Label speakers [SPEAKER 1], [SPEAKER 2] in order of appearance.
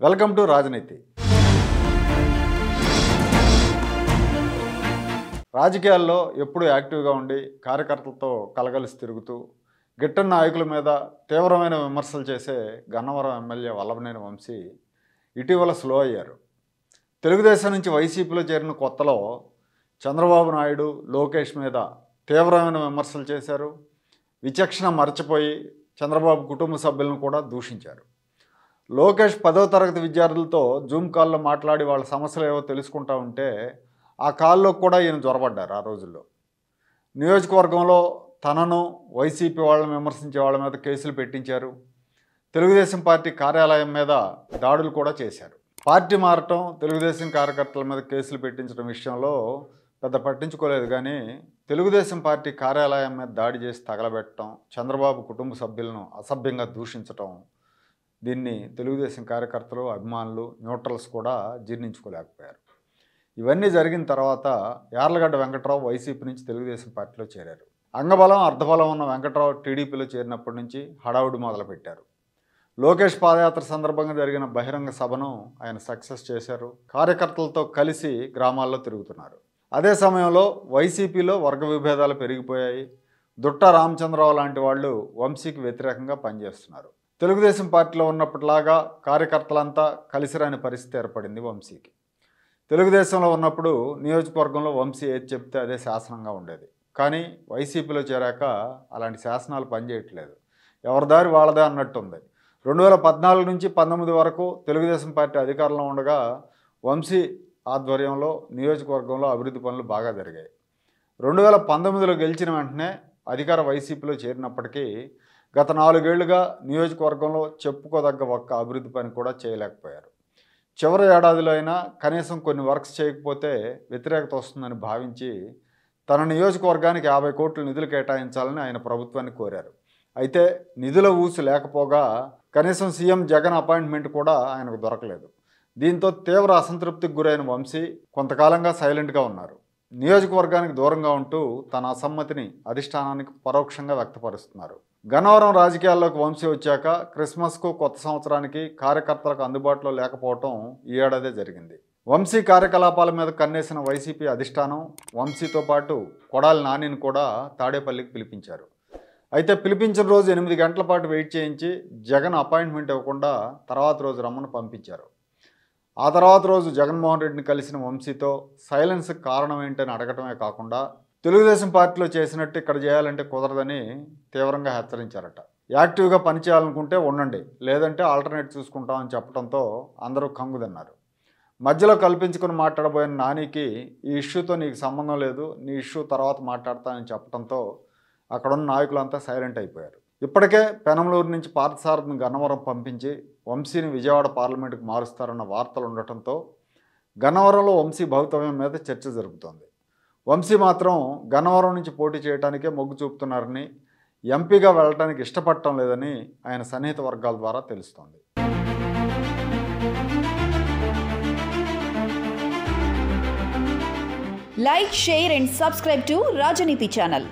[SPEAKER 1] Welcome to రాజనీతి. రాజకీయాల్లో ఎప్పుడు యాక్టివ్గా ఉండి కార్యకర్తలతో కలగలిసి తిరుగుతూ గిట్టని నాయకుల మీద తీవ్రమైన విమర్శలు చేసే గన్నవరం ఎమ్మెల్యే వల్లభనేని వంశీ ఇటీవల స్లో అయ్యారు. తెలుగుదేశం నుంచి వైసీపీలో చేరిన కొత్తలో చంద్రబాబు నాయుడు, లోకేష్ మీద తీవ్రమైన విమర్శలు చేశారు. విచక్షణ మరచిపోయి చంద్రబాబు కుటుంబ సభ్యులను కూడా దూషించారు. లోకేష్ 10వ తరగతి విద్యార్థులతో జూమ్ కాల్లో మాట్లాడి వాళ్ళ సమస్యలు ఏవో తెలుసుకుంటూ ఉంటే ఆ కాల్లో కూడా ఈయన జ్వరపడ్డారు. ఆ రోజుల్లో నియోజకవర్గంలో తనను వైసీపీ వాళ్ళని విమర్శించే వాళ్ళ మీద కేసులు పెట్టించారు. తెలుగుదేశం పార్టీ కార్యాలయం మీద దాడులు కూడా చేశారు. పార్టీ మారటం, తెలుగుదేశం కార్యకర్తల మీద కేసులు పెట్టించడం విషయంలో పెద్ద పట్టించుకోలేదు. కానీ తెలుగుదేశం పార్టీ కార్యాలయం మీద దాడి చేసి తగలబెట్టడం, చంద్రబాబు కుటుంబ సభ్యులను అసభ్యంగా దూషించటం, దీన్ని తెలుగుదేశం కార్యకర్తలు, అభిమానులు, న్యూట్రల్స్ కూడా జీర్ణించుకోలేకపోయారు. ఇవన్నీ జరిగిన తర్వాత యార్లగడ్డ వెంకట్రావు వైసీపీ నుంచి తెలుగుదేశం పార్టీలో చేరారు. అంగబలం అర్ధబలం ఉన్న వెంకట్రావు టీడీపీలో చేరినప్పటి నుంచి హడావుడి మొదలుపెట్టారు. లోకేష్ పాదయాత్ర సందర్భంగా జరిగిన బహిరంగ సభను ఆయన సక్సెస్ చేశారు. కార్యకర్తలతో కలిసి గ్రామాల్లో తిరుగుతున్నారు. అదే సమయంలో వైసీపీలో వర్గ విభేదాలు పెరిగిపోయాయి. దుట్ట రామచంద్రరావు లాంటి వాళ్ళు వంశీకి వ్యతిరేకంగా పనిచేస్తున్నారు. తెలుగుదేశం పార్టీలో ఉన్నప్పటిలాగా కార్యకర్తలంతా కలిసిరాని పరిస్థితి ఏర్పడింది వంశీకి. తెలుగుదేశంలో ఉన్నప్పుడు నియోజకవర్గంలో వంశీ ఏది చెప్తే అదే శాసనంగా ఉండేది. కానీ వైసీపీలో చేరాక అలాంటి శాసనాలు పనిచేయట్లేదు. ఎవరి దారి వాళ్ళదే అన్నట్టుంది. 2014 నుంచి 19 వరకు తెలుగుదేశం పార్టీ అధికారంలో ఉండగా వంశీ ఆధ్వర్యంలో నియోజకవర్గంలో అభివృద్ధి పనులు బాగా జరిగాయి. 2019లో గెలిచిన వెంటనే అధికార వైసీపీలో చేరినప్పటికీ గత 4 ఏళ్లుగా నియోజకవర్గంలో చెప్పుకోదగ్గ ఒక్క అభివృద్ధి పని కూడా చేయలేకపోయారు. చివరి ఏడాదిలో అయినా కనీసం కొన్ని వర్క్స్ చేయకపోతే వ్యతిరేకత వస్తుందని భావించి తన నియోజకవర్గానికి 50 కోట్ల నిధులు కేటాయించాలని ఆయన ప్రభుత్వాన్ని కోరారు. అయితే నిధుల ఊసు లేకపోగా కనీసం సీఎం జగన్ అపాయింట్మెంట్ కూడా ఆయనకు దొరకలేదు. దీంతో తీవ్ర అసంతృప్తికి గురైన వంశీ కొంతకాలంగా సైలెంట్గా ఉన్నారు. నియోజకవర్గానికి దూరంగా ఉంటూ తన అసమ్మతిని అధిష్టానానికి పరోక్షంగా వ్యక్తపరుస్తున్నారు. గన్నవరం రాజకీయాల్లోకి వంశీ వచ్చాక క్రిస్మస్కు, కొత్త సంవత్సరానికి కార్యకర్తలకు అందుబాటులో లేకపోవటం ఈ ఏడాదే జరిగింది. వంశీ కార్యకలాపాల మీద కన్నేసిన వైసీపీ అధిష్టానం వంశీతో పాటు కొడాలి నానిని కూడా తాడేపల్లికి పిలిపించారు. అయితే పిలిపించిన రోజు 8 గంటల పాటు వెయిట్ చేయించి జగన్ అపాయింట్మెంట్ ఇవ్వకుండా తర్వాత రోజు రమ్మని పంపించారు. ఆ తర్వాత రోజు జగన్మోహన్ రెడ్డిని కలిసిన వంశీతో సైలెన్స్కి కారణం ఏంటని అడగటమే కాకుండా తెలుగుదేశం పార్టీలో చేసినట్టు ఇక్కడ చేయాలంటే కుదరదని తీవ్రంగా హెచ్చరించారట. యాక్టివ్గా పనిచేయాలనుకుంటే ఉండండి, లేదంటే ఆల్టర్నేట్ చూసుకుంటామని చెప్పడంతో అందరూ కంగుదన్నారు. మధ్యలో కల్పించుకుని మాట్లాడబోయిన నానికి ఈ ఇష్యూతో నీకు సంబంధం లేదు, నీ ఇష్యూ తర్వాత మాట్లాడతానని చెప్పడంతో అక్కడున్న నాయకులంతా సైలెంట్ అయిపోయారు. ఇప్పటికే పెనంలూరు నుంచి పార్థసారథిని గన్నవరం పంపించి వంశీని విజయవాడ పార్లమెంటుకు మారుస్తారన్న వార్తలు ఉండటంతో గన్నవరంలో వంశీ భవితవ్యం మీద చర్చ జరుగుతోంది. వంశీ మాత్రం గన్నవరం నుంచి పోటీ చేయడానికే మొగ్గు చూపుతున్నారని, ఎంపీగా వెళ్ళడానికి ఇష్టపడటం లేదని ఆయన సన్నిహిత వర్గాల ద్వారా తెలుస్తోంది.
[SPEAKER 2] Like, share and subscribe to Rajaniti channel.